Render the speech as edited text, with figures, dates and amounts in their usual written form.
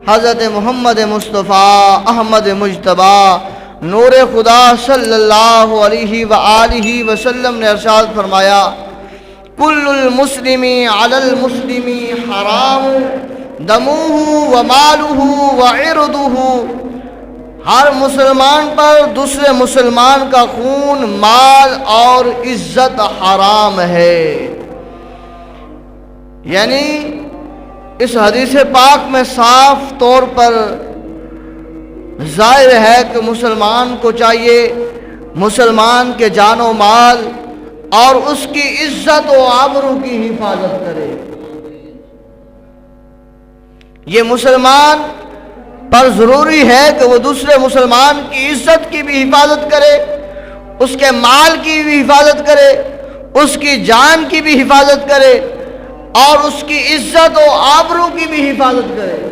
حضرت محمد مصطفیٰ احمد مجتبیٰ نور خدا صلی اللہ علیہ وآلہ وسلم نے ارشاد فرمایا کل المسلم علی المسلم حرام دمہ ومالہ وعرضہ، ہر مسلمان پر دوسرے مسلمان کا خون، مال اور عزت حرام ہے۔ یعنی اس حدیث پاک میں صاف طور پر ظاہر ہے کہ مسلمان کو چاہیے مسلمان کے جان و مال اور اس کی عزت و آبرو کی حفاظت کرے۔ یہ مسلمان پر ضروری ہے کہ وہ دوسرے مسلمان کی عزت کی بھی حفاظت کرے، اس کے مال کی بھی حفاظت کرے، اس کی جان کی بھی حفاظت کرے اور اس کی عزت و آبرو کی بھی حفاظت کرے۔